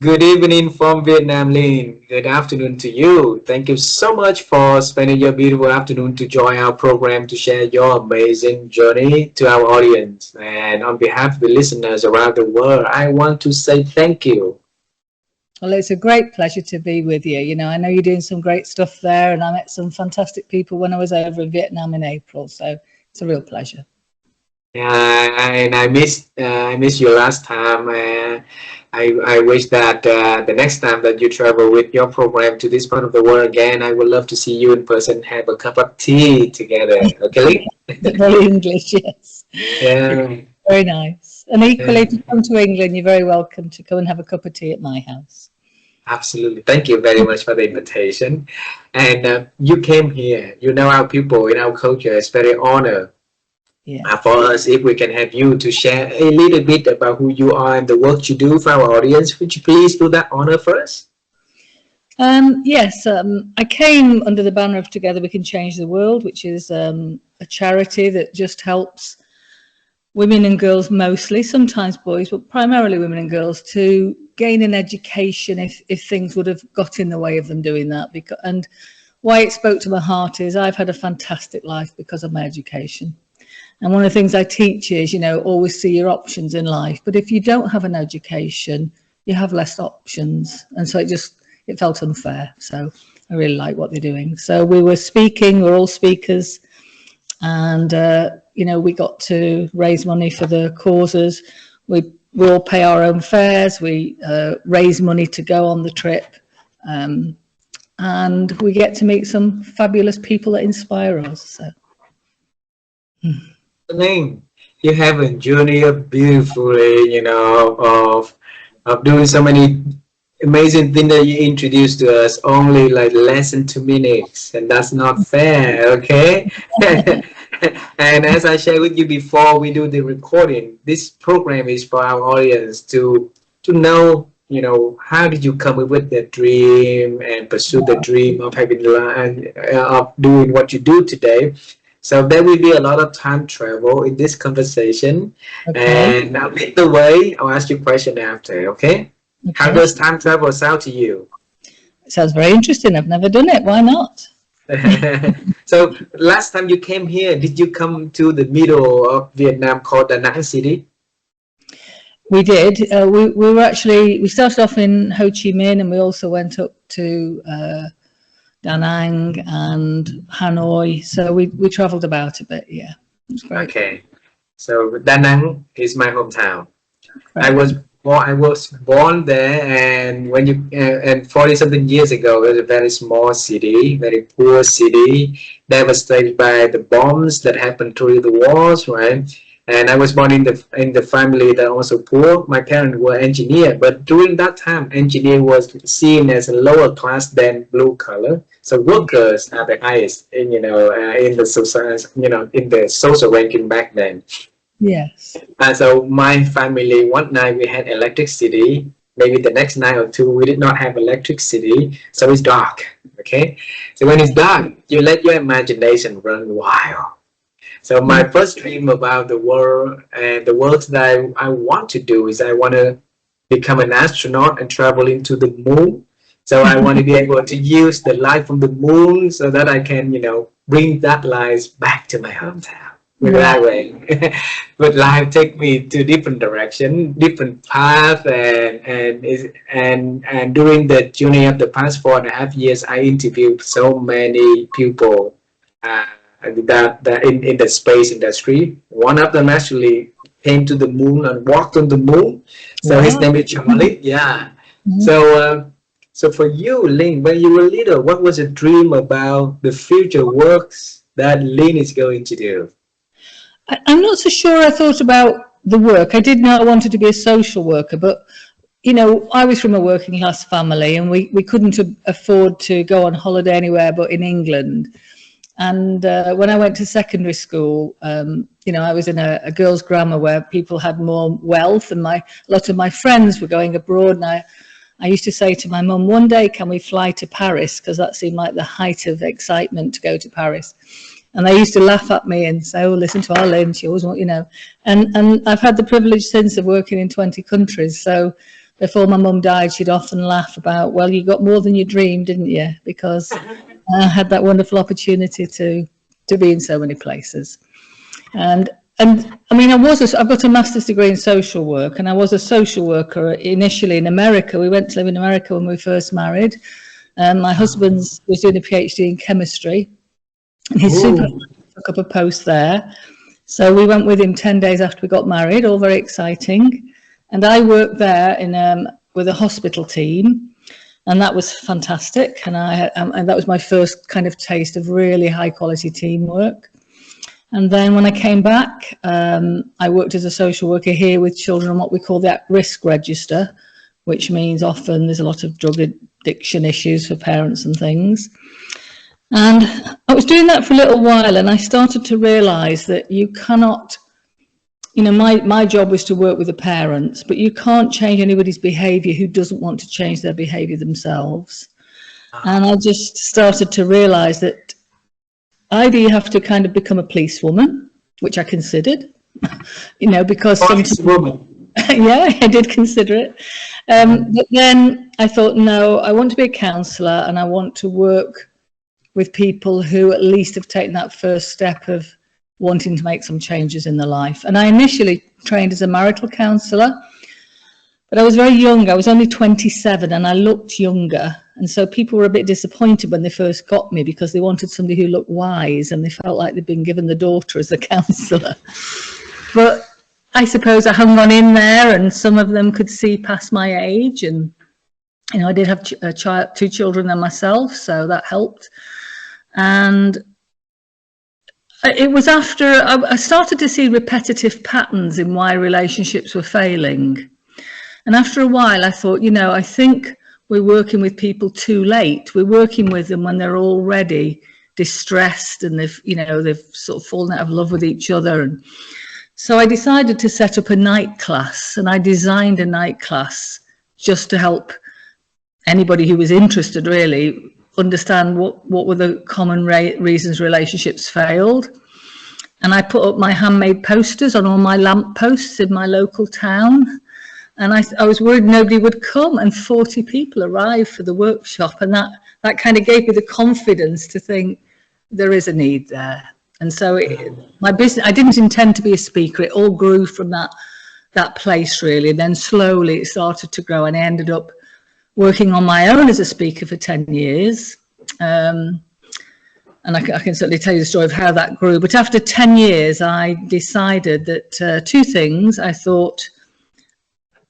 Good evening from Vietnam, Lynn. Good afternoon to you. Thank you so much for spending your beautiful afternoon to join our program to share your amazing journey to our audience. And on behalf of the listeners around the world, I want to say thank you. Well, it's a great pleasure to be with you. You know, I know you're doing some great stuff there, and I met some fantastic people when I was over in Vietnam in April. So it's a real pleasure. Yeah, and I missed you last time. I wish that the next time that you travel with your program to this part of the world again, I would love to see you in person, have a cup of tea together. Okay? Very English, yes. Yeah. Very nice. And equally, Yeah. if you come to England, you're very welcome to come and have a cup of tea at my house. Absolutely. Thank you very much for the invitation. And you came here. You know our people in our culture. It's very honor Yeah. for us if we can have you to share a little bit about who you are and the work you do for our audience. Would you please do that honor for us? Yes, I came under the banner of Together We Can Change the World, which is a charity that just helps women and girls mostly, sometimes boys, but primarily women and girls, to gain an education if things would have got in the way of them doing that. And why it spoke to my heart is I've had a fantastic life because of my education. And one of the things I teach is, you know, always see your options in life. But if you don't have an education, you have less options. And so it felt unfair. So I really like what they're doing. So we're all speakers. And, you know, we got to raise money for the causes. We all pay our own fares. We raise money to go on the trip. And we get to meet some fabulous people that inspire us. So. Lynn, you have a journey of beautifully, you know, of doing so many amazing things that you introduced to us only like less than 2 minutes, and that's not fair, okay? And as I shared with you before we do the recording, this program is for our audience to know, you know, how did you come up with the dream and pursue the dream of of doing what you do today. So there will be a lot of time travel in this conversation. Okay. And I'll lead the way. I'll ask you a question after, okay? How Okay. does time travel sound to you? It sounds very interesting. I've never done it. Why not? So last time you came here, did you come to the middle of Vietnam called Da Nang City? We did. We started off in Ho Chi Minh, and we also went up to Da Nang and Hanoi. So we travelled about a bit. Yeah, it was great. Okay, so Da Nang is my hometown. Great. I was born there, and when you and 40 something years ago, it was a very small city, very poor city, devastated by the bombs that happened through the wars, right? And I was born in the family that also poor. My parents were engineer, but during that time, engineer was seen as a lower class than blue collar. So workers are the highest in in the society, in the social ranking back then. Yes. And so my family, one night we had electricity. Maybe the next night or two, we did not have electricity. So it's dark. Okay. So when it's dark, you let your imagination run wild. So my first dream about the world and the work that I want to do is I want to become an astronaut and travel into the moon. So I want to be able to use the light from the moon so that I can, bring that light back to my hometown. That way. But life take me to different direction, different path, and during the journey of the past 4.5 years, I interviewed so many people that in the space industry. One of them actually came to the moon and walked on the moon. So his name is Charlie. Yeah. So for you, Lynn, when you were little, what was a dream about the future works that Lynn is going to do? I'm not so sure I thought about the work. I did know I wanted to be a social worker, but I was from a working class family, and we couldn't afford to go on holiday anywhere but in England. And when I went to secondary school, I was in a girls' grammar where people had more wealth, and a lot of my friends were going abroad. And I used to say to my mum, one day can we fly to Paris? Because that seemed like the height of excitement to go to Paris. And they used to laugh at me and say, oh, listen to our Lynn, she always wants, And I've had the privilege since of working in 20 countries. So before my mum died, she'd often laugh about, well, you got more than you dreamed, didn't you? Because I had that wonderful opportunity to be in so many places. And I mean, I've got a master's degree in social work, and I was a social worker initially in America. We went to live in America when we first married. My husband was doing a PhD in chemistry, and his supervisor took up a post there. So we went with him 10 days after we got married, all very exciting. And I worked there with a hospital team, and that was fantastic. And and that was my first kind of taste of really high quality teamwork. And then when I came back, I worked as a social worker here with children on what we call the at-risk register, which means often there's a lot of drug addiction issues for parents and things. And I was doing that for a little while, and I started to realise that you cannot, you know, my job was to work with the parents, but you can't change anybody's behaviour who doesn't want to change their behaviour themselves. And I just started to realise that either you have to kind of become a policewoman, which I considered, you know, because policewoman. Yeah, I did consider it. But then I thought, no, I want to be a counsellor, and I want to work with people who at least have taken that first step of wanting to make some changes in their life. And I initially trained as a marital counsellor, but I was very young. I was only 27 and I looked younger. And so people were a bit disappointed when they first got me, because they wanted somebody who looked wise, and they felt like they'd been given the daughter as a counsellor. But I suppose I hung on in there, and some of them could see past my age. And, you know, I did have two children then myself, so that helped. And it was after I started to see repetitive patterns in why relationships were failing. And after a while, I thought, you know, I think we're working with people too late. We're working with them when they're already distressed and they've sort of fallen out of love with each other. And so I decided to set up a night class, and I designed a night class just to help anybody who was interested really understand what were the common reasons relationships failed. And I put up my handmade posters on all my lamp posts in my local town. And I was worried nobody would come, and 40 people arrived for the workshop. And that kind of gave me the confidence to think there is a need there. And so my business, I didn't intend to be a speaker. It all grew from that place really. And then slowly it started to grow, and I ended up working on my own as a speaker for 10 years. And I can certainly tell you the story of how that grew. But after 10 years, I decided that two things. I thought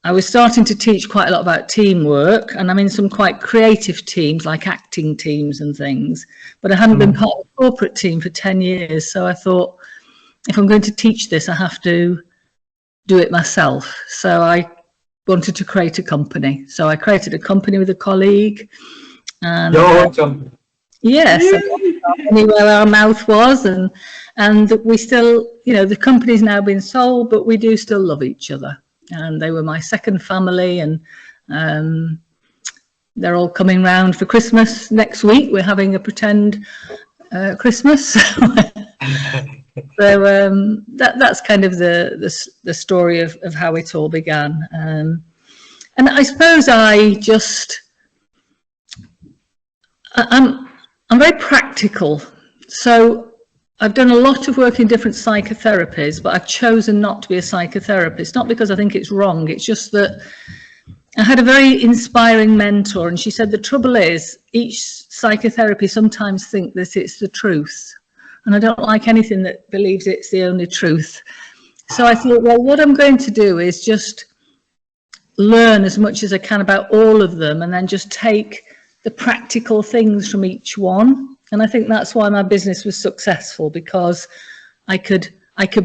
I was starting to teach quite a lot about teamwork, and I'm in some quite creative teams like acting teams and things, but I hadn't been part of a corporate team for 10 years. So I thought, if I'm going to teach this, I have to do it myself. So I wanted to create a company. So I created a company with a colleague. And yes, anywhere our mouth was, and we still, you know, the company's now been sold, but we do still love each other. And they were my second family, and they're all coming round for Christmas next week. We're having a pretend Christmas. So that's kind of the story of how it all began. And I suppose I'm very practical. So I've done a lot of work in different psychotherapies, but I've chosen not to be a psychotherapist, not because I think it's wrong. It's just that I had a very inspiring mentor, and she said, the trouble is each psychotherapy sometimes think that it's the truth. And I don't like anything that believes it's the only truth. So I thought, well, what I'm going to do is just learn as much as I can about all of them, and then just take the practical things from each one. And I think that's why my business was successful, because I could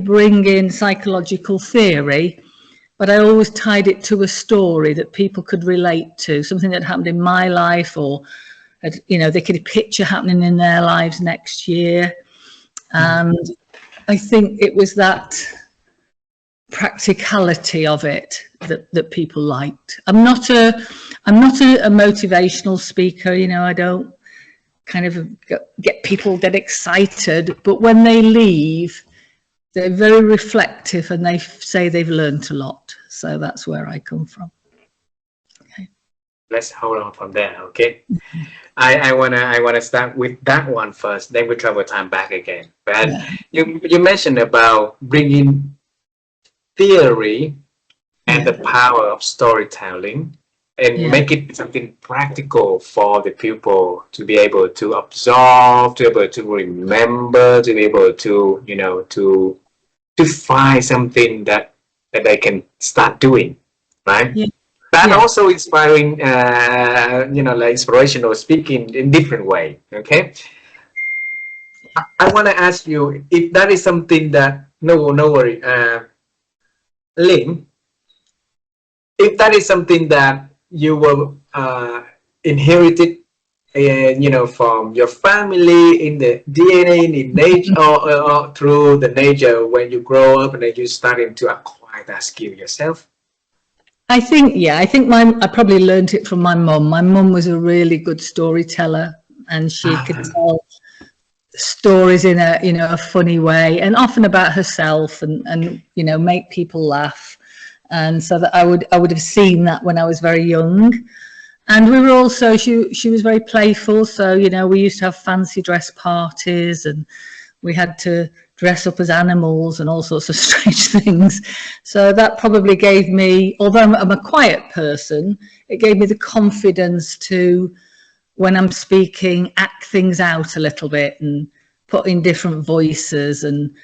bring in psychological theory, but I always tied it to a story that people could relate to, something that happened in my life, or, you know, they could picture happening in their lives next year. And I think it was that practicality of it that people liked. I'm not a motivational speaker, you know. I don't kind of get people that excited, but when they leave, they're very reflective and they say they've learned a lot. So that's where I come from. let's hold on from there. Okay. I wanna start with that one first. Then we travel time back again. But Yeah. you mentioned about bringing theory and Yeah. the power of storytelling and Yeah. make it something practical for the pupil to be able to absorb, to be able to remember, to be able to, you know, to find something that they can start doing, right? Yeah. That Yeah. also inspiring, you know, like inspirational speaking in different way. Okay, I want to ask you if that is something that no worry, Lynn, if that is something that you were inherited, you know, from your family in the DNA, in nature, or through the nature when you grow up and then you starting to acquire that skill yourself. I think, yeah, I probably learned it from my mum. My mum was a really good storyteller, and she could tell stories in a, you know, a funny way, and often about herself, and you know, make people laugh. And so that I would have seen that when I was very young. And we were also, she was very playful, so you know, we used to have fancy dress parties, and we had to dress up as animals and all sorts of strange things. So that probably gave me, although I'm a quiet person, it gave me the confidence to, when I'm speaking, act things out a little bit and put in different voices, and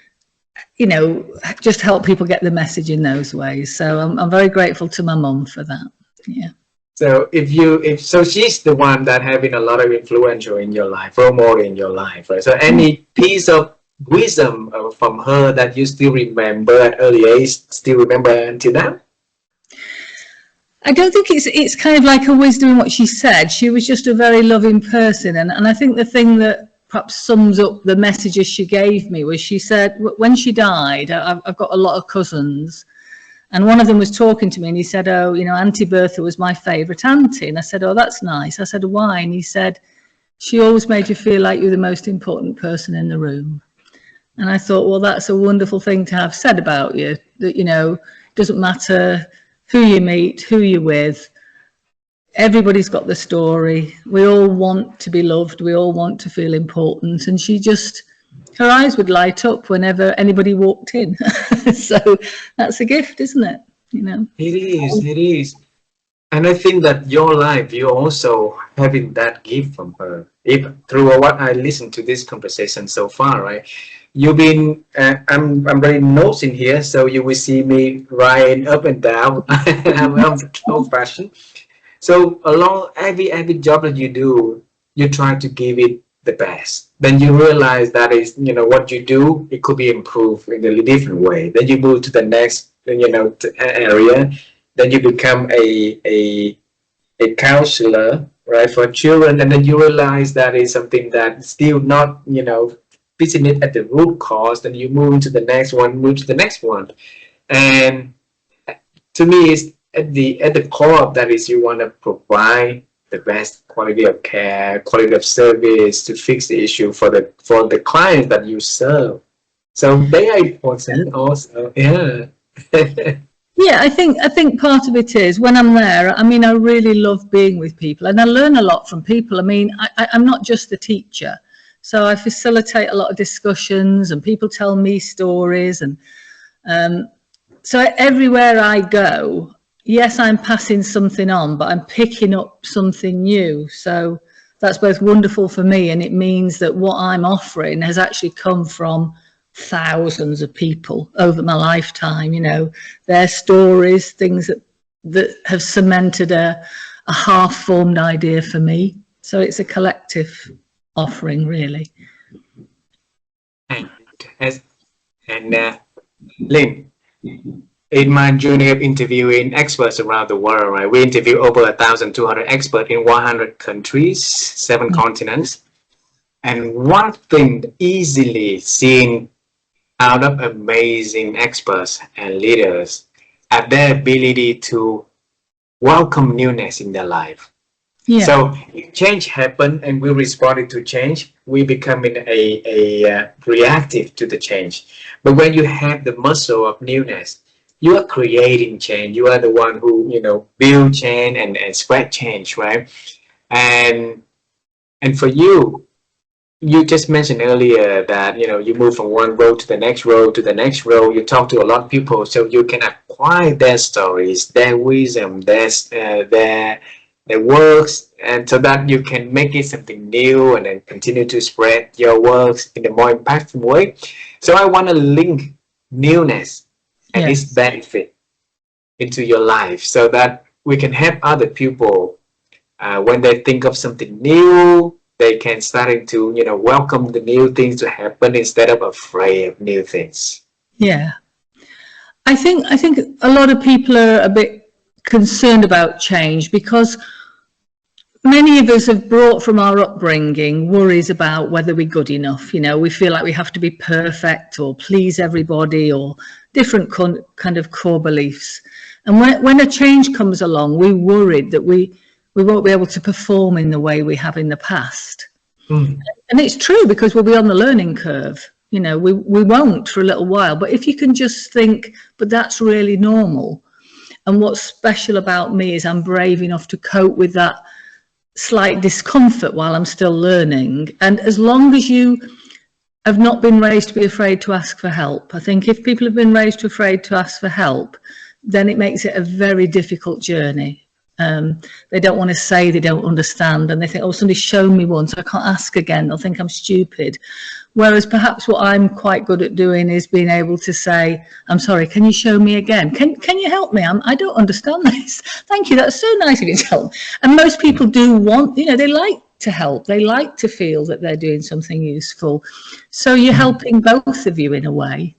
you know, just help people get the message in those ways. So I'm very grateful to my mum for that. Yeah. So if so, she's the one that having a lot of influential in your life, role model in your life, right? So any piece of wisdom from her that you still remember at early age, still remember until now? I don't think it's kind of like a wisdom in what she said. She was just a very loving person, and I think the thing that perhaps sums up the messages she gave me was, she said when she died, I've got a lot of cousins, and one of them was talking to me, and he said, oh, you know, Auntie Bertha was my favourite auntie. And I said, oh, that's nice. I said, why? And he said, she always made you feel like you were the most important person in the room. And I thought, well, that's a wonderful thing to have said about you, that, you know, it doesn't matter who you meet, who you're with, everybody's got the story. We all want to be loved. We all want to feel important. And she just, her eyes would light up whenever anybody walked in. So that's a gift, isn't it? You know, It is, it is. And I think that your life, you also having that gift from her. If through what I listened to this conversation so far, right? You've been, I'm very nosing here, so you will see me riding up and down. I'm old fashioned. So along every job that you do, you try to give it the best. Then you realize that is, you know, what you do, it could be improved in a different way. Then you move to the next, you know, area. Then you become a counselor, right, for children, and then you realize that is something that still not, you know, fixing it at the root cause. Then you move into the next one, move to the next one, and to me, it's at the core of that is you want to provide the best quality of care, quality of service to fix the issue for the clients that you serve. So they are important also. Yeah. yeah, I think part of it is when I'm there, I mean, I really love being with people, and I learn a lot from people. I mean, I'm not just the teacher, so I facilitate a lot of discussions, and people tell me stories, and so everywhere I go, yes, I'm passing something on, but I'm picking up something new. So that's both wonderful for me, and it means that what I'm offering has actually come from thousands of people over my lifetime. You know, their stories, things that have cemented a half-formed idea for me. So it's a collective offering, really. And Lynn, in my journey of interviewing experts around the world, right, we interview over 1,200 experts in 100 countries, 7 continents. And one thing easily seen out of amazing experts and leaders are their ability to welcome newness in their life. Yeah. So if change happen and we responded to change, we becoming a reactive to the change. But when you have the muscle of newness, you are creating change. You are the one who, build change and spread change, right? And for you, you just mentioned earlier that you move from one row to the next row to the next row. You talk to a lot of people, so you can acquire their stories, their wisdom, their works, and so that you can make it something new and then continue to spread your works in a more impactful way. So I want to link newness and its benefit into your life so that we can help other people when they think of something new. They can starting to welcome the new things to happen instead of afraid of new things. Yeah, I think a lot of people are a bit concerned about change because many of us have brought from our upbringing worries about whether we're good enough. We feel like we have to be perfect or please everybody or different kind of core beliefs. And when a change comes along, we're worried that we won't be able to perform in the way we have in the past. And it's true, because we'll be on the learning curve. We won't for a little while. But if you can just think, but that's really normal. And what's special about me is I'm brave enough to cope with that slight discomfort while I'm still learning. And as long as you have not been raised to be afraid to ask for help, I think if people have been raised to afraid to ask for help, then it makes it a very difficult journey. They don't want to say they don't understand, and they think, oh, somebody's shown me once, I can't ask again, they'll think I'm stupid. Whereas perhaps what I'm quite good at doing is being able to say, I'm sorry, can you show me again? Can you help me? I don't understand this. Thank you, that's so nice of you to help. And most people do want, they like to help. They like to feel that they're doing something useful. So you're helping both of you in a way.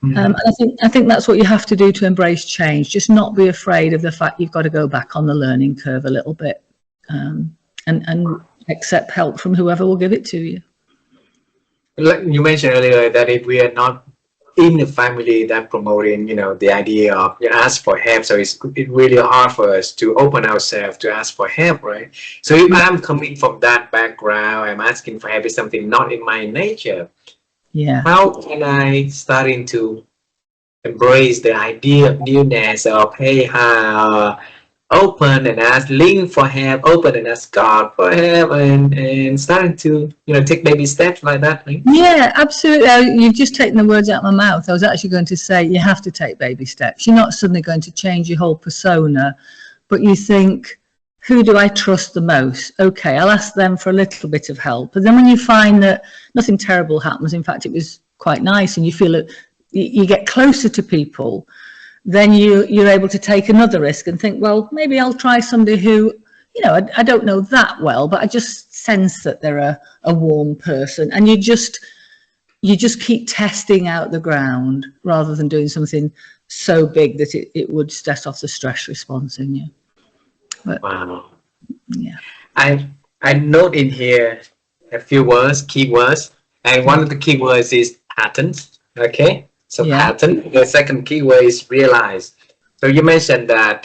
And I think that's what you have to do to embrace change. Just not be afraid of the fact you've got to go back on the learning curve a little bit, and accept help from whoever will give it to you. Like you mentioned earlier, that if we are not in the family that promoting, the idea of ask for help, so it's really hard for us to open ourselves to ask for help, right? So if I'm coming from that background, I'm asking for help is something not in my nature. Yeah. How can I starting to embrace the idea of newness, of hey, open and ask Lynn for help, open and ask God for help, and starting to take baby steps like that, right? Yeah, absolutely. You've just taken the words out of my mouth. I was actually going to say you have to take baby steps. You're not suddenly going to change your whole persona, but you think, who do I trust the most? Okay, I'll ask them for a little bit of help. But then when you find that nothing terrible happens, in fact, it was quite nice, and you feel that you get closer to people, then you're able to take another risk and think, well, maybe I'll try somebody who, I don't know that well, but I just sense that they're a warm person. And you just keep testing out the ground rather than doing something so big that it would set off the stress response in you. But, wow. Yeah. I note in here a few words, keywords, and one of the keywords is patterns. Okay, so pattern. The second keyword is realize. So you mentioned that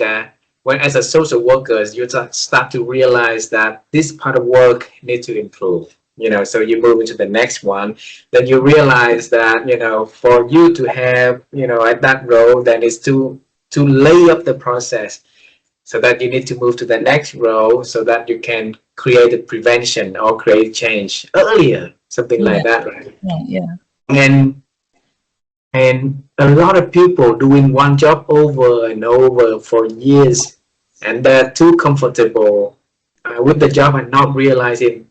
when as a social worker, you start to realize that this part of work needs to improve. So you move into the next one. Then you realize that for you to have at that role, then it's to lay up the process, so that you need to move to the next row so that you can create a prevention or create change earlier, something like that, right? Yeah. And a lot of people doing one job over and over for years, and they're too comfortable with the job and not realizing,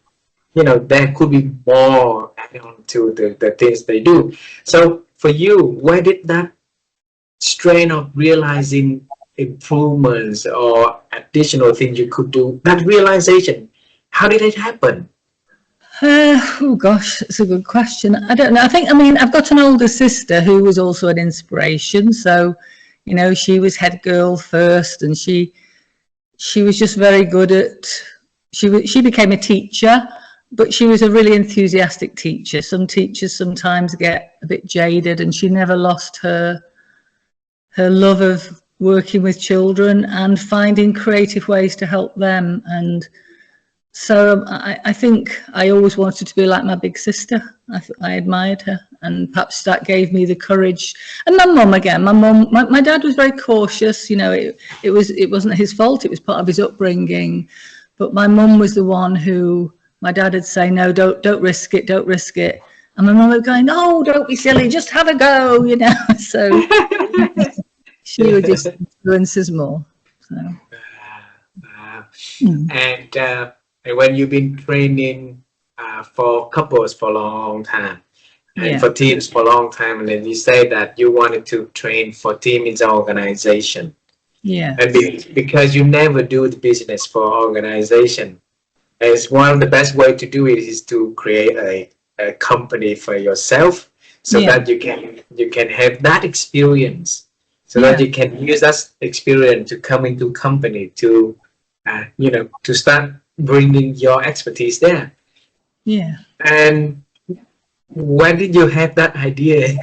there could be more added on to the things they do. So for you, where did that strain of realizing improvements or additional things you could do, that realization, how did it happen? Oh gosh, that's a good question. I don't know. I've got an older sister who was also an inspiration. So, she was head girl first, and she was just very good at. She became a teacher, but she was a really enthusiastic teacher. Some teachers sometimes get a bit jaded, and she never lost her love of working with children and finding creative ways to help them. And so I think I always wanted to be like my big sister. I admired her, and perhaps that gave me the courage. And my mum, again, my dad was very cautious, you know, it wasn't his fault, it was part of his upbringing, but my mum was the one who, my dad would say, no, don't risk it, don't risk it. And my mum would go, no, don't be silly, just have a go, you know. So she would just influence us more. So. And when you've been training for couples for a long time, and for teams for a long time, and then you say that you wanted to train for team in the organization. Yeah. And because you never do the business for organization, it's one of the best way to do it is to create a company for yourself, so that you can have that experience, so that you can use that experience to come into company to you know, to start bringing your expertise there. Yeah. And when did you have that idea?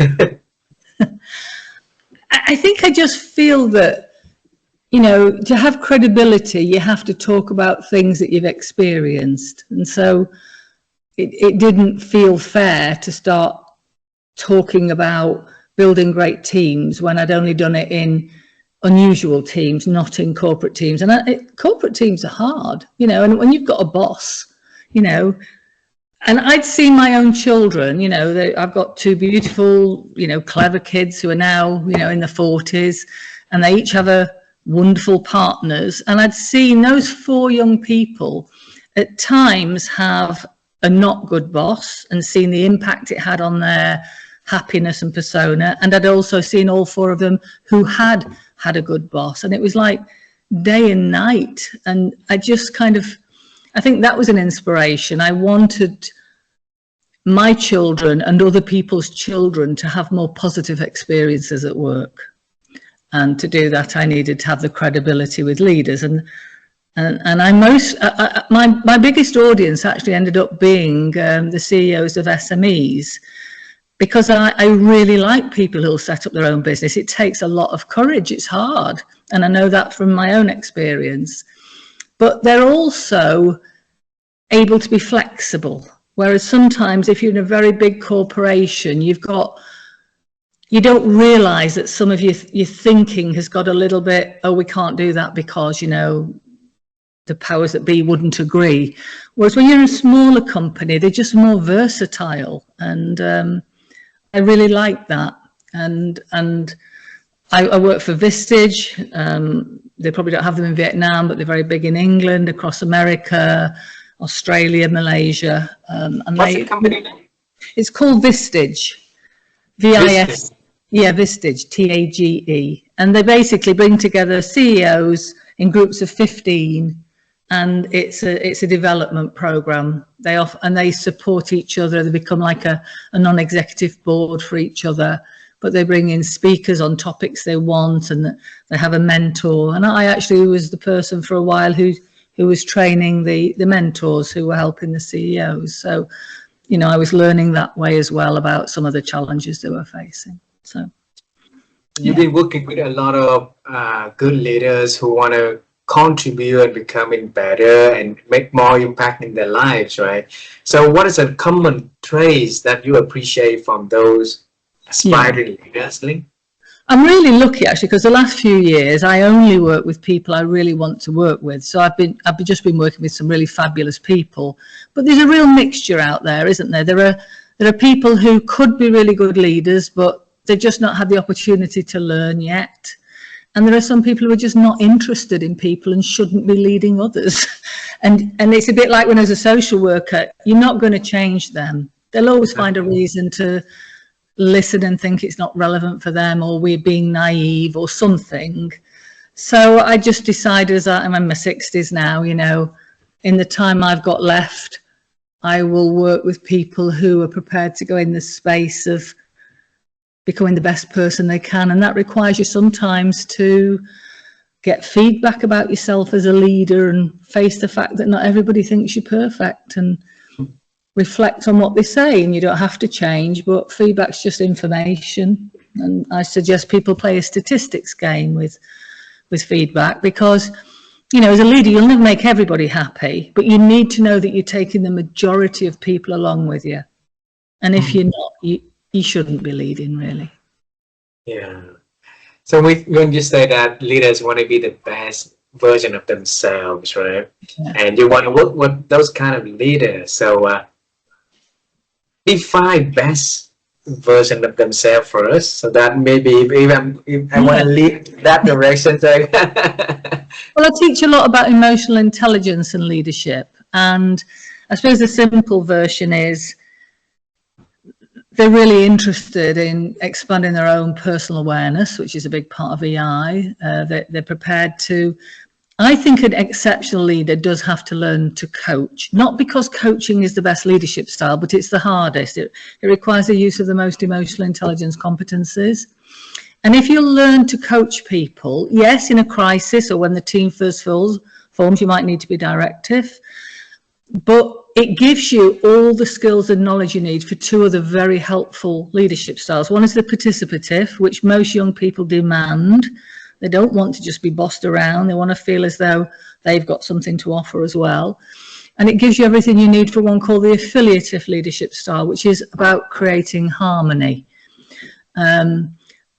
I think I just feel that, you know, to have credibility, you have to talk about things that you've experienced. And so it didn't feel fair to start talking about building great teams when I'd only done it in unusual teams, not in corporate teams. And corporate teams are hard, you know, and when you've got a boss, you know, and I'd seen my own children, you know, I've got two beautiful, you know, clever kids who are now, you know, in their 40s, and they each have wonderful partners. And I'd seen those four young people at times have a not good boss and seen the impact it had on their happiness and persona. And I'd also seen all four of them who had a good boss. And it was like day and night. And I just kind of, I think that was an inspiration. I wanted my children and other people's children to have more positive experiences at work. And to do that, I needed to have the credibility with leaders. And my biggest audience actually ended up being the CEOs of SMEs, because I really like people who'll set up their own business. It takes a lot of courage. It's hard. And I know that from my own experience. But they're also able to be flexible. Whereas sometimes if you're in a very big corporation, you don't realize that some of your thinking has got a little bit, oh, we can't do that because, you know, the powers that be wouldn't agree. Whereas when you're in a smaller company, they're just more versatile. And I really like that. And I work for Vistage. They probably don't have them in Vietnam, but they're very big in England, across America, Australia, Malaysia. And what's the company name? It's called Vistage. VIS. Yeah, Vistage, TAGE. And they basically bring together CEOs in groups of 15, and it's a development program. They support each other. They become like a non-executive board for each other, but they bring in speakers on topics they want, and they have a mentor. And I actually was the person for a while who was training the mentors who were helping the CEOs. So, you know, I was learning that way as well about some of the challenges they were facing. So you've been working with a lot of good leaders who want to contribute and becoming better and make more impact in their lives, right? So what is a common traits that you appreciate from those aspiring leaders, Lynn? I'm really lucky actually, because the last few years I only work with people I really want to work with. So I've just been working with some really fabulous people, but there's a real mixture out there, isn't there? There are people who could be really good leaders, but they've just not had the opportunity to learn yet. And there are some people who are just not interested in people and shouldn't be leading others. And it's a bit like when I was a social worker, you're not going to change them. They'll always find a reason to listen and think it's not relevant for them, or we're being naive or something. So I just decided, as I'm in my 60s now, you know, in the time I've got left, I will work with people who are prepared to go in the space of becoming the best person they can. And that requires you sometimes to get feedback about yourself as a leader and face the fact that not everybody thinks you're perfect, and reflect on what they say. And you don't have to change, but feedback's just information. And I suggest people play a statistics game with feedback, because, you know, as a leader, you'll never make everybody happy, but you need to know that you're taking the majority of people along with you. And if you're not, you shouldn't be leading, really. Yeah. So when you say that leaders want to be the best version of themselves, right? Yeah. And you want to work with those kind of leaders. So define best version of themselves for us, so that maybe if I want to lead that direction. So well, I teach a lot about emotional intelligence and leadership, and I suppose the simple version is they're really interested in expanding their own personal awareness, which is a big part of EI. They're prepared to. I think an exceptional leader does have to learn to coach, not because coaching is the best leadership style, but it's the hardest. It requires the use of the most emotional intelligence competencies. And if you learn to coach people, yes, in a crisis or when the team first forms, you might need to be directive, but it gives you all the skills and knowledge you need for two other very helpful leadership styles. One is the participative, which most young people demand. They don't want to just be bossed around. They want to feel as though they've got something to offer as well. And it gives you everything you need for one called the affiliative leadership style, which is about creating harmony.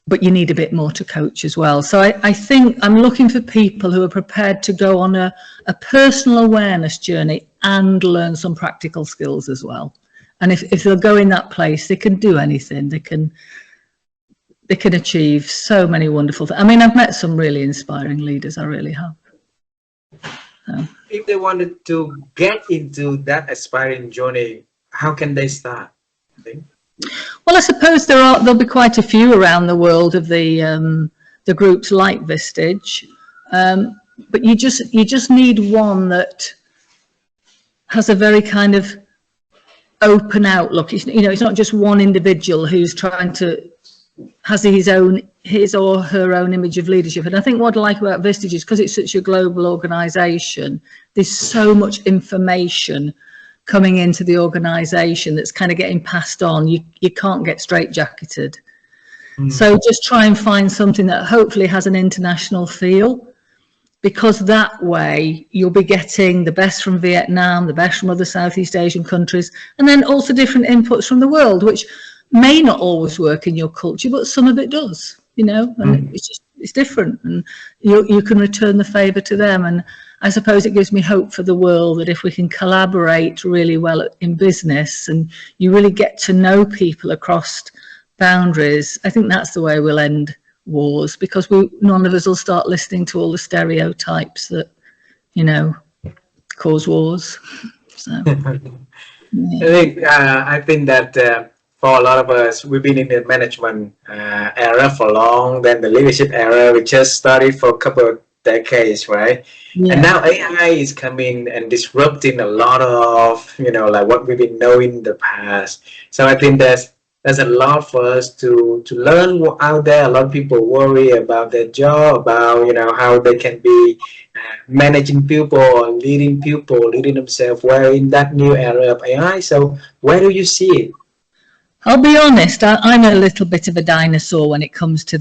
But you need a bit more to coach as well. So I think I'm looking for people who are prepared to go on a personal awareness journey and learn some practical skills as well. And if they'll go in that place, they can do anything. They can achieve so many wonderful things. I mean, I've met some really inspiring leaders. I really have. So. If they wanted to get into that aspiring journey, how can they start? I think. Well, I suppose there'll be quite a few around the world of the groups like Vistage, but you just need one that has a very kind of open outlook. It's not just one individual who's trying to has his or her own image of leadership. And I think what I like about Vistage is because it's such a global organisation, there's so much information coming into the organisation that's kind of getting passed on. You can't get straitjacketed. So just try and find something that hopefully has an international feel, because that way you'll be getting the best from Vietnam, the best from other Southeast Asian countries, and then also different inputs from the world, which may not always work in your culture, but some of it does, and it's different, and you can return the favour to them. And I suppose it gives me hope for the world that if we can collaborate really well in business and you really get to know people across boundaries, I think that's the way we'll end wars, because none of us will start listening to all the stereotypes that, cause wars. So, yeah. I think that for a lot of us, we've been in the management era for long, then the leadership era, we just started for a couple of decades, right? Yeah. And now AI is coming and disrupting a lot of, like what we've been knowing in the past. So I think there's a lot for us to learn out there. A lot of people worry about their job, about, how they can be managing people or leading themselves. We're in that new era of AI. So where do you see it? I'll be honest, I'm a little bit of a dinosaur when it comes to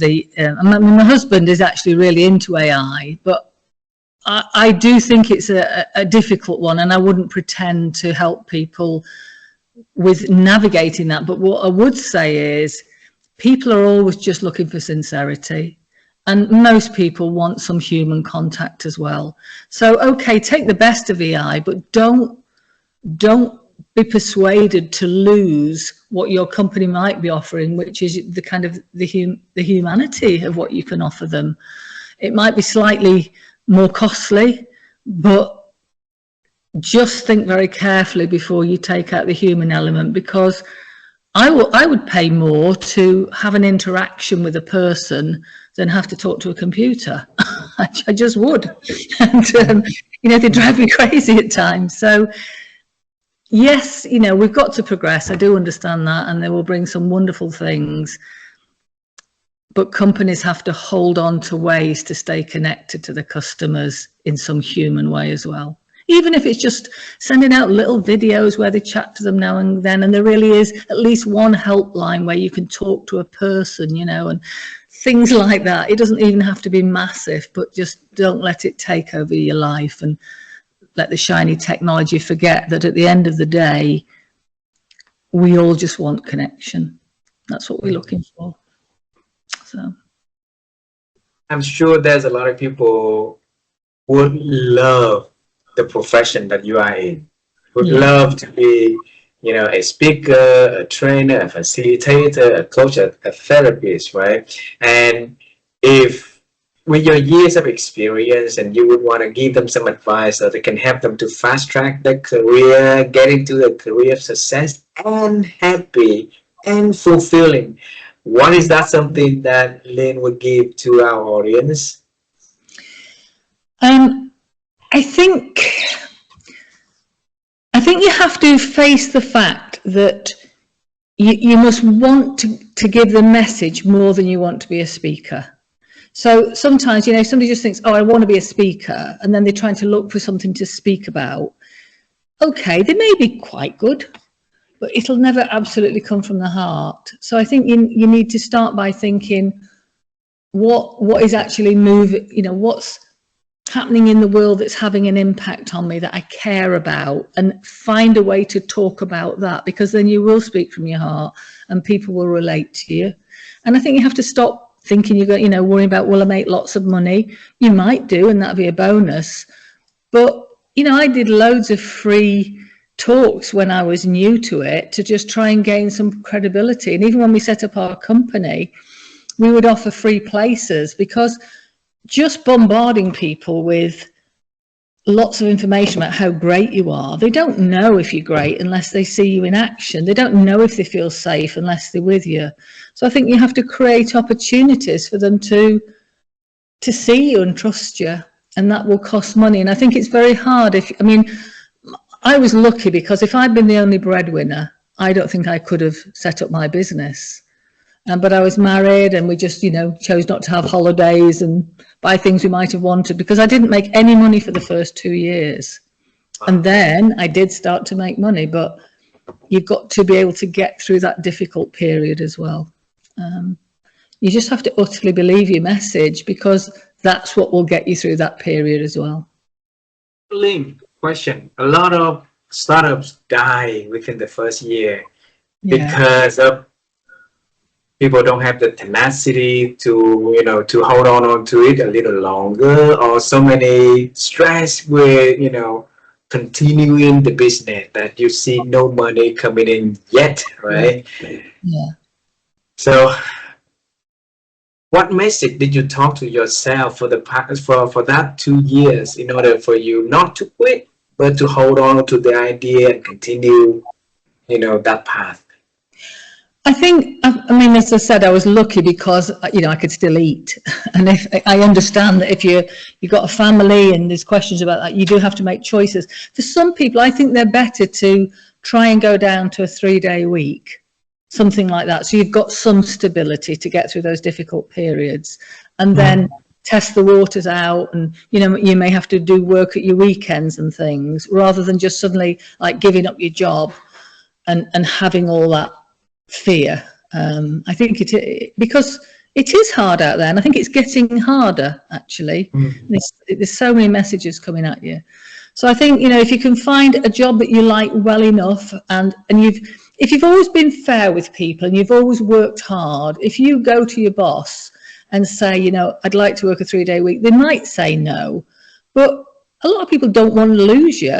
my husband is actually really into AI, but I do think it's a difficult one, and I wouldn't pretend to help people with navigating that. But what I would say is people are always just looking for sincerity, and most people want some human contact as well. So, okay, take the best of AI, but don't be persuaded to lose what your company might be offering, which is the kind of the humanity of what you can offer them. It might be slightly more costly, but just think very carefully before you take out the human element, because I would pay more to have an interaction with a person than have to talk to a computer. I just would. And they drive me crazy at times. So yes, we've got to progress. I do understand that, and they will bring some wonderful things. But companies have to hold on to ways to stay connected to the customers in some human way as well. Even if it's just sending out little videos where they chat to them now and then, and there really is at least one helpline where you can talk to a person, and things like that. It doesn't even have to be massive, but just don't let it take over your life and let the shiny technology forget that at the end of the day, we all just want connection. That's what we're looking for. So I'm sure there's a lot of people who would love the profession that you are in, would love to be, you know, a speaker, a trainer, a facilitator, a coach, a therapist, right? And if with your years of experience and you would want to give them some advice so they can help them to fast track their career, get into the career of success and happy and fulfilling, what is that something that Lynn would give to our audience? I think you have to face the fact that you must want to give the message more than you want to be a speaker. So sometimes, you know, somebody just thinks, oh, I want to be a speaker, and then they're trying to look for something to speak about. Okay, they may be quite good, but it'll never absolutely come from the heart. So I think you need to start by thinking, what is actually moving, you know, what's happening in the world that's having an impact on me that I care about, and find a way to talk about that, because then you will speak from your heart and people will relate to you. And I think you have to stop thinking you're going, you know, worrying about, will I make lots of money? You might do, and that'd be a bonus. But, you know, I did loads of free talks when I was new to it to just try and gain some credibility. And even when we set up our company, we would offer free places, because just bombarding people with lots of information about how great you are, they don't know if you're great unless they see you in action. They don't know if they feel safe unless they're with you. So I think you have to create opportunities for them to see you and trust you, and that will cost money. And I think it's very hard. I mean, I was lucky, because if I'd been the only breadwinner, I don't think I could have set up my business. But I was married, and we just, you know, chose not to have holidays and buy things we might have wanted, because I didn't make any money for the first 2 years. And then I did start to make money, but you've got to be able to get through that difficult period as well. You just have to utterly believe your message, because that's what will get you through that period as well. Lynn, question. A lot of startups die within the first year because of people don't have the tenacity to, you know, to hold on to it a little longer, or so many stress with, you know, continuing the business that you see no money coming in yet, right? Yeah. So what message did you talk to yourself for the for that 2 years in order for you not to quit, but to hold on to the idea and continue, you know, that path? I think, I mean, as I said, I was lucky because, you know, I could still eat. And if I understand that if you've got a family and there's questions about that, you do have to make choices. For some people, I think they're better to try and go down to a 3-day week, something like that. So you've got some stability to get through those difficult periods, and then test the waters out. And, you know, you may have to do work at your weekends and things, rather than just suddenly like giving up your job and having all that fear. I think because it is hard out there, and I think it's getting harder actually. There's so many messages coming at you. So I think, you know, if you can find a job that you like well enough, and if you've always been fair with people and you've always worked hard, if you go to your boss and say, you know, I'd like to work a 3-day week, they might say no, but a lot of people don't want to lose you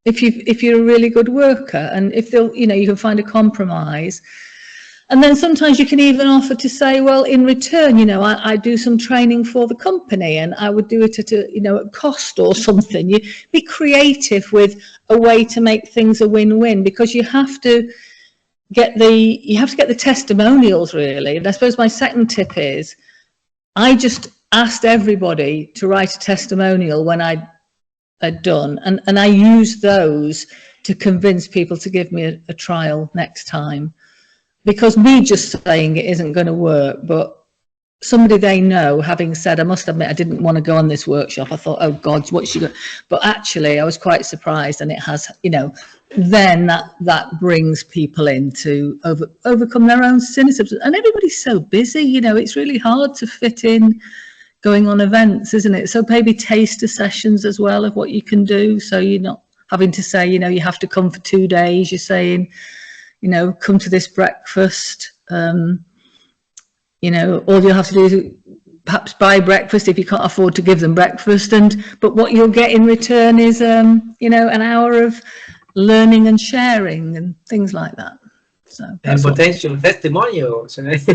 if you're a really good worker, and if they'll, you know, you can find a compromise. And then sometimes you can even offer to say, well, in return, you know, I do some training for the company, and I would do it at a, you know, at cost or something. You be creative with a way to make things a win-win, because you have to get the testimonials really. And I suppose my second tip is, I just asked everybody to write a testimonial when I'd done, and I used those to convince people to give me a trial next time. Because me just saying it isn't going to work, but somebody they know having said, I must admit, I didn't want to go on this workshop. I thought, oh God, what's she got? But actually, I was quite surprised, and it has, you know, then that brings people in to overcome their own cynicism. And everybody's so busy, you know, it's really hard to fit in going on events, isn't it? So maybe taster sessions as well of what you can do. So you're not having to say, you know, you have to come for 2 days. You're saying, you know, come to this breakfast, You know, all you have to do is perhaps buy breakfast if you can't afford to give them breakfast, but what you'll get in return is you know, an hour of learning and sharing and things like that. So and potential testimonials, right?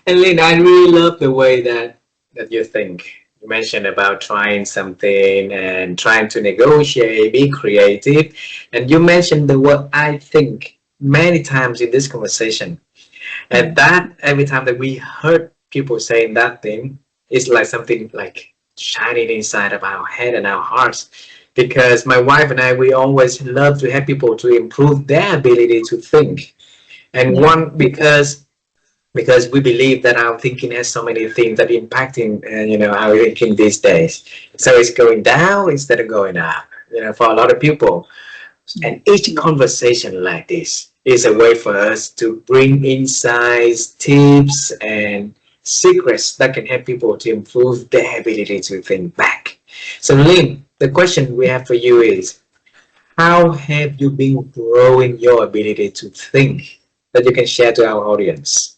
And Lynn, I really love the way that you think. You mentioned about trying something and trying to negotiate, be creative, and you mentioned the word "I think" many times in this conversation. And that every time that we heard people saying that thing, it's like something like shining inside of our head and our hearts. Because my wife and I, we always love to help people to improve their ability to think. And one, because we believe that our thinking has so many things that impacting, you know, our thinking these days. So it's going down instead of going up, you know, for a lot of people. And each conversation like this is a way for us to bring insights, tips, and secrets that can help people to improve their ability to think back. So Lynn, the question we have for you is, how have you been growing your ability to think that you can share to our audience?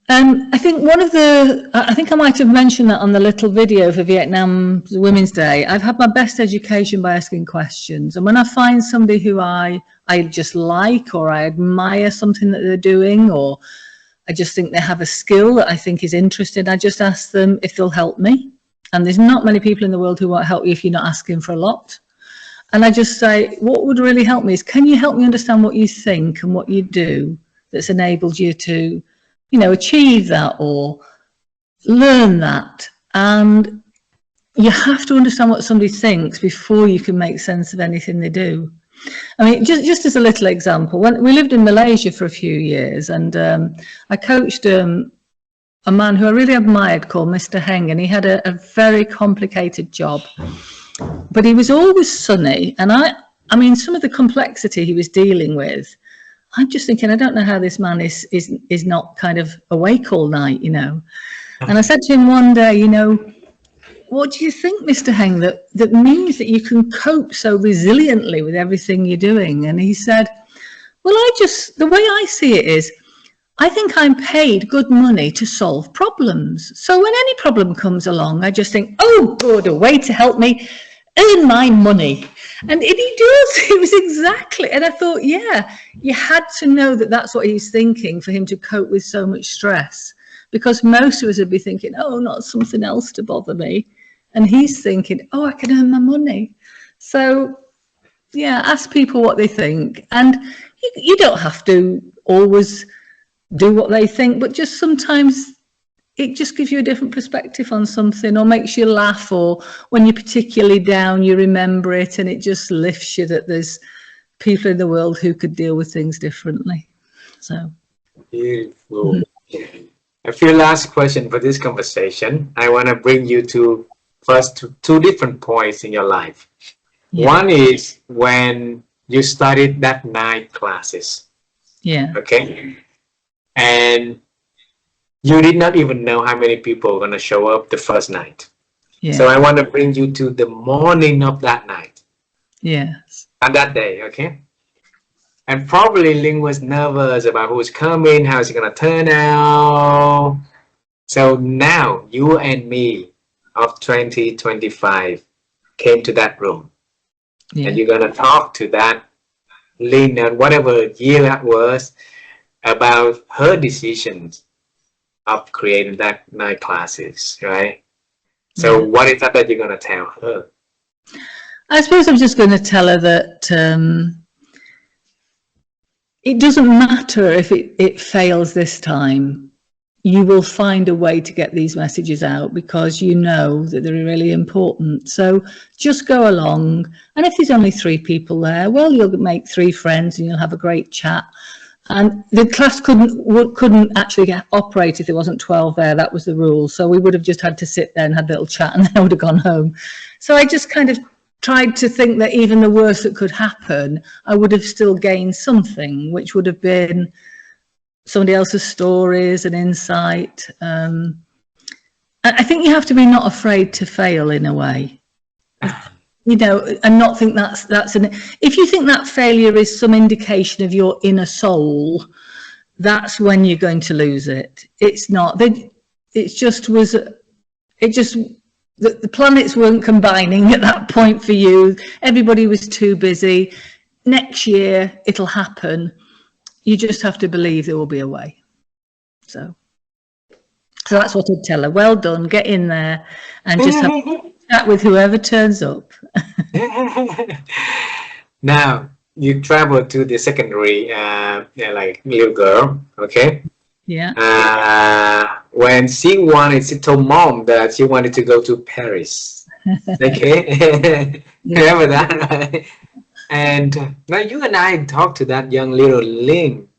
I think I think I might have mentioned that on the little video for Vietnam Women's Day. I've had my best education by asking questions. And when I find somebody who I just like, or I admire something that they're doing, or I just think they have a skill that I think is interesting, I just ask them if they'll help me. And there's not many people in the world who won't help you if you're not asking for a lot. And I just say, what would really help me is, can you help me understand what you think and what you do that's enabled you to, you know, achieve that or learn that? And you have to understand what somebody thinks before you can make sense of anything they do. I mean, just as a little example, when we lived in Malaysia for a few years, and I coached a man who I really admired called Mr. Heng, and he had a very complicated job, but he was always sunny. And I mean, some of the complexity he was dealing with, I'm just thinking, I don't know how this man is not kind of awake all night, you know. And I said to him one day, you know, what do you think, Mr. Heng, that means that you can cope so resiliently with everything you're doing? And he said, well, the way I see it is, I think I'm paid good money to solve problems. So when any problem comes along, I just think, oh, good, a way to help me earn my money. And he does, it was exactly. And I thought, yeah, you had to know that that's what he's thinking for him to cope with so much stress. Because most of us would be thinking, oh, not something else to bother me. And he's thinking, oh, I can earn my money. So, yeah, ask people what they think. And you don't have to always do what they think, but just sometimes it just gives you a different perspective on something, or makes you laugh, or when you're particularly down, you remember it, and it just lifts you that there's people in the world who could deal with things differently. So beautiful. A few last question for this conversation. I want to bring you to first two different points in your life. Yeah. One is when you started that night classes. Yeah. Okay. And you did not even know how many people are going to show up the first night. Yeah. So I want to bring you to the morning of that night. Yes. On that day, okay? And probably Lynn was nervous about who's coming, how's it going to turn out. So now you and me of 2025 came to that room. Yeah. And you're going to talk to that Lynn, and whatever year that was, about her decisions of creating that night classes, right? So what is that you're going to tell her? I suppose I'm just going to tell her that it doesn't matter if it fails this time. You will find a way to get these messages out, because you know that they're really important. So just go along. And if there's only 3 people there, well, you'll make 3 friends and you'll have a great chat. And the class couldn't actually operate if there wasn't 12 there. That was the rule. So we would have just had to sit there and had a little chat, and then I would have gone home. So I just kind of tried to think that even the worst that could happen, I would have still gained something, which would have been somebody else's stories and insight. I think you have to be not afraid to fail in a way. you know, and not think that's an, if you think that failure is some indication of your inner soul, that's when you're going to lose it. It's not. The planets weren't combining at that point for you. Everybody was too busy. Next year it'll happen. You just have to believe there will be a way. So that's what I'd tell her. Well done. Get in there and just have a chat with whoever turns up. Now you travel to the secondary, like little girl, okay? Yeah. When she told mom that she wanted to go to Paris, okay? Remember that, right? And now you and I talked to that young little Lynn,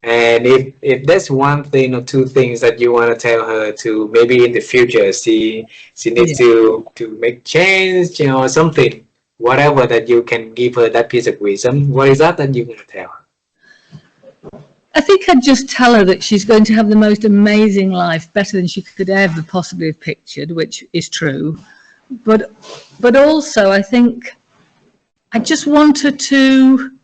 and if there's one thing or two things that you want to tell her to, maybe in the future she needs to make change, you know, something, whatever, that you can give her that piece of wisdom, what is that you're going to tell her? I think I'd just tell her that she's going to have the most amazing life, better than she could ever possibly have pictured, which is true. But also I think I just want her to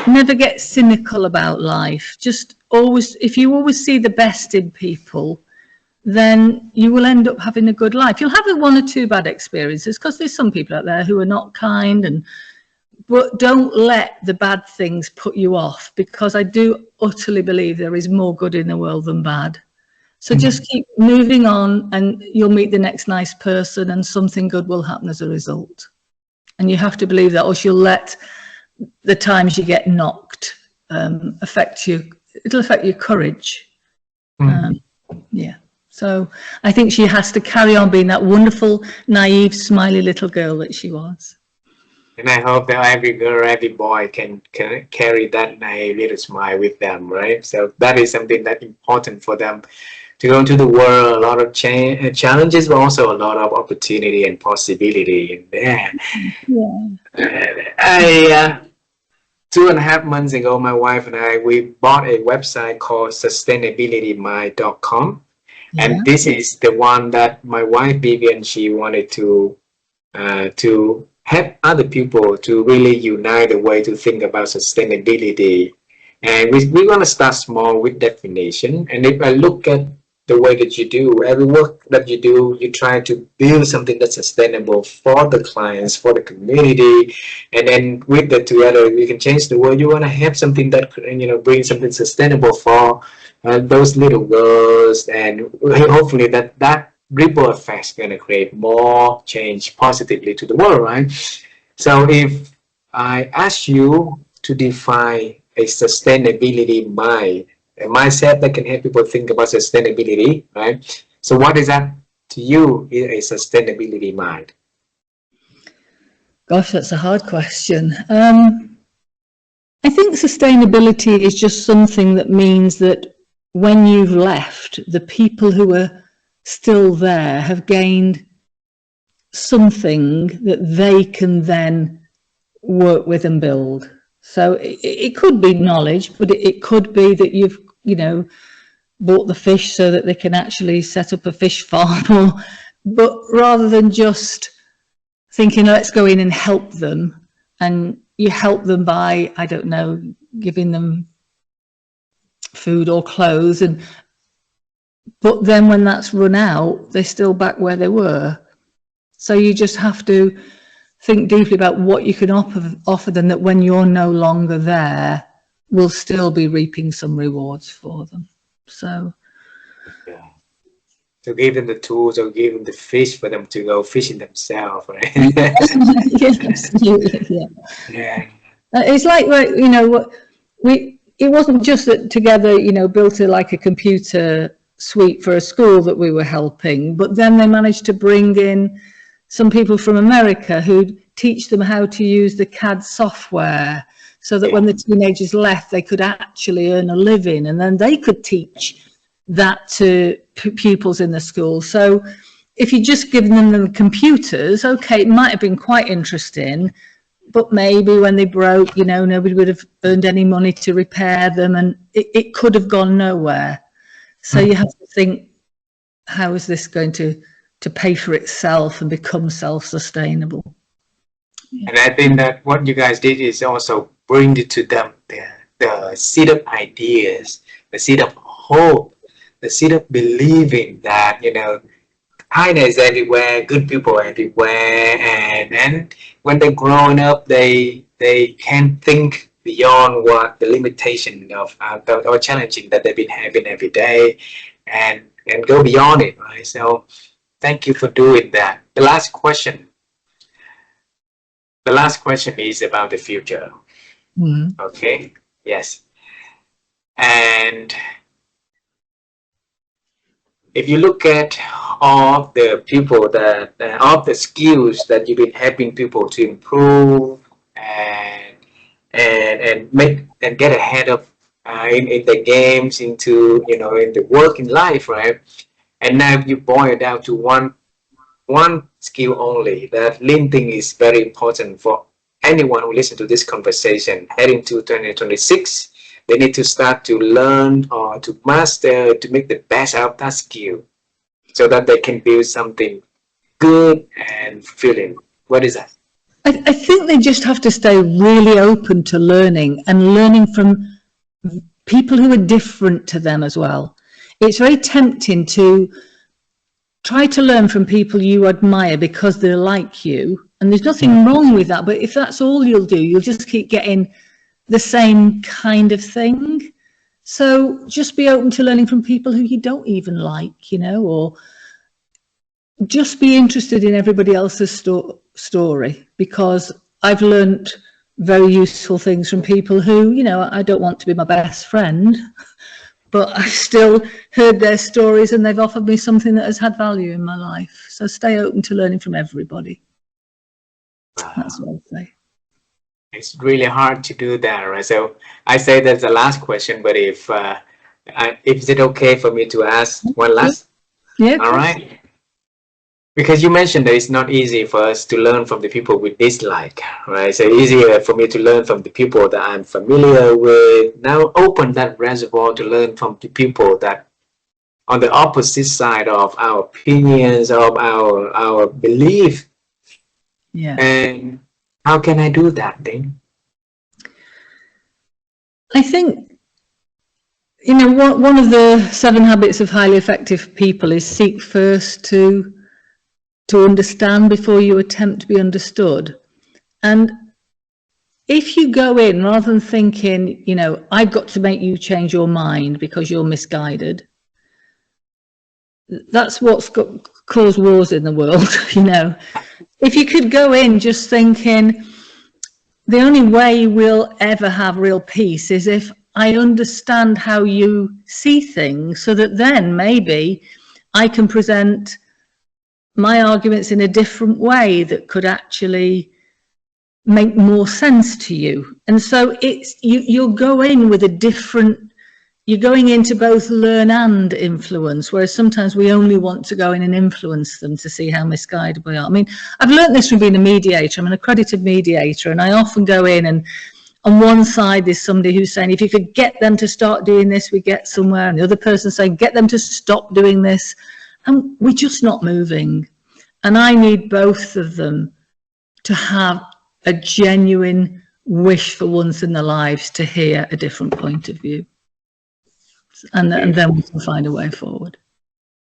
never get cynical about life. Just always, if you always see the best in people, then you will end up having a good life. You'll have one or two bad experiences, because there's some people out there who are not kind, but don't let the bad things put you off, because I do utterly believe there is more good in the world than bad. So just keep moving on, and you'll meet the next nice person, and something good will happen as a result. And you have to believe that, or she'll let the times you get knocked affect you. It'll affect your courage. Yeah. So I think she has to carry on being that wonderful, naive, smiley little girl that she was. And I hope that every girl, every boy can carry that naive little smile with them, right? So that is something that's important for them to go into the world. A lot of challenges, but also a lot of opportunity and possibility in there. Yeah. 2.5 months ago, my wife and I, we bought a website called sustainabilitymind.com. And this is the one that my wife Vivian, she wanted to help other people to really unite the way to think about sustainability. And we're going to start small with definition. And if I look at the way that you do, every work that you do, you try to build something that's sustainable for the clients, for the community. And then with that together, we can change the world. You want to have something that, you know, bring something sustainable for those little girls. And hopefully that ripple effect is going to create more change positively to the world, right? So if I ask you to define a sustainability mind, a mindset that can help people think about sustainability, right? So what is that to you, is a sustainability mind? Gosh, that's a hard question. I think sustainability is just something that means that when you've left, the people who are still there have gained something that they can then work with and build. So it could be knowledge, but it could be that you've, you know, bought the fish so that they can actually set up a fish farm. But rather than just thinking, let's go in and help them, and you help them by, I don't know, giving them food or clothes, but then when that's run out, they're still back where they were. So you just have to think deeply about what you can offer them, that when you're no longer there, we'll still be reaping some rewards for them. So yeah. To give them the tools, or give them the fish for them to go fishing themselves, right? Yes, absolutely, yeah. It's like, you know, it wasn't just that Together, you know, built like a computer suite for a school that we were helping, but then they managed to bring in some people from America who'd teach them how to use the CAD software, so that when the teenagers left, they could actually earn a living, and then they could teach that to pupils in the school. So if you just given them the computers, okay, it might have been quite interesting, but maybe when they broke, you know, nobody would have earned any money to repair them, and it could have gone nowhere. So you have to think, how is this going to to pay for itself and become self-sustainable. Yeah. And I think that what you guys did is also bring it to them the seed of ideas, the seed of hope, the seed of believing that, you know, kindness everywhere, good people everywhere, and when they're growing up, they can think beyond what the limitation of or challenging that they've been having every day, and go beyond it, right? So thank you for doing that. The last question is about the future. Okay, yes. And if you look at all the people that all the skills that you've been helping people to improve and make and get ahead of in the games, into, you know, in the work, in life, right? And now you boil it down to one skill only that Lynn thinks is very important for anyone who listens to this conversation heading to 2026. They need to start to learn or to master, to make the best out of that skill so that they can build something good and fulfilling. What is that? I think they just have to stay really open to learning, and learning from people who are different to them as well. It's very tempting to try to learn from people you admire because they're like you, and there's nothing wrong with that, but if that's all you'll do, you'll just keep getting the same kind of thing. So just be open to learning from people who you don't even like, you know, or just be interested in everybody else's story, because I've learned very useful things from people who, you know, I don't want to be my best friend, but I've still heard their stories and they've offered me something that has had value in my life. So stay open to learning from everybody. That's what I'd say. It's really hard to do that, right? So I say that's the last question, but if is it okay for me to ask one last? Yeah. All right. Because you mentioned that it's not easy for us to learn from the people we dislike, right? So easier for me to learn from the people that I'm familiar with. Now open that reservoir to learn from the people that on the opposite side of our opinions, of our belief. Yeah. And how can I do that, then? I think, you know, one of the 7 habits of highly effective people is seek first to understand before you attempt to be understood. And if you go in rather than thinking, you know, I've got to make you change your mind because you're misguided, that's what's caused wars in the world. You know, if you could go in just thinking, the only way we'll ever have real peace is if I understand how you see things, so that then maybe I can present my arguments in a different way that could actually make more sense to you. And so it's you'll go in with a different, you're going in to both learn and influence, whereas sometimes we only want to go in and influence them to see how misguided we are. I mean, I've learned this from being a mediator. I'm an accredited mediator, and I often go in, and on one side there's somebody who's saying, if you could get them to start doing this, we get somewhere, and the other person saying, get them to stop doing this, and we're just not moving. And I need both of them to have a genuine wish for once in their lives to hear a different point of view. And then we can find a way forward.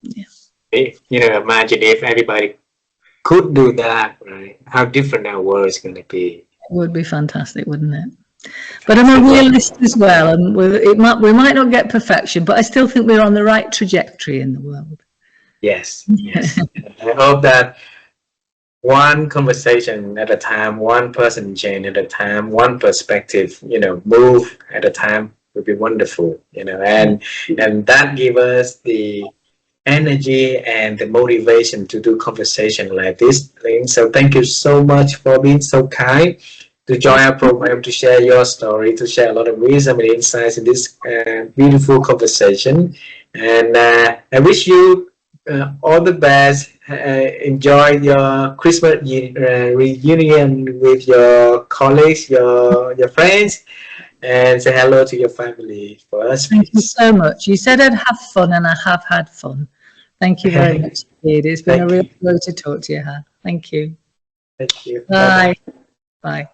Yeah. You know, imagine if everybody could do that, right? How different our world is going to be. It would be fantastic, wouldn't it? But I'm a realist as well, and we might not get perfection, but I still think we're on the right trajectory in the world. Yes, yes. I hope that one conversation at a time, one person change at a time, one perspective, you know, move at a time would be wonderful, you know, and that give us the energy and the motivation to do conversation like this. So thank you so much for being so kind to join our program, to share your story, to share a lot of wisdom and insights in this beautiful conversation. And I wish you all the best. Enjoy your Christmas reunion with your colleagues, your friends, and say hello to your family for us. Thank you so much. You said I'd have fun, and I have had fun. Thank you very much. It's been Thank a real you. pleasure to talk to you, Ha. Thank you. Thank you. Bye. Bye.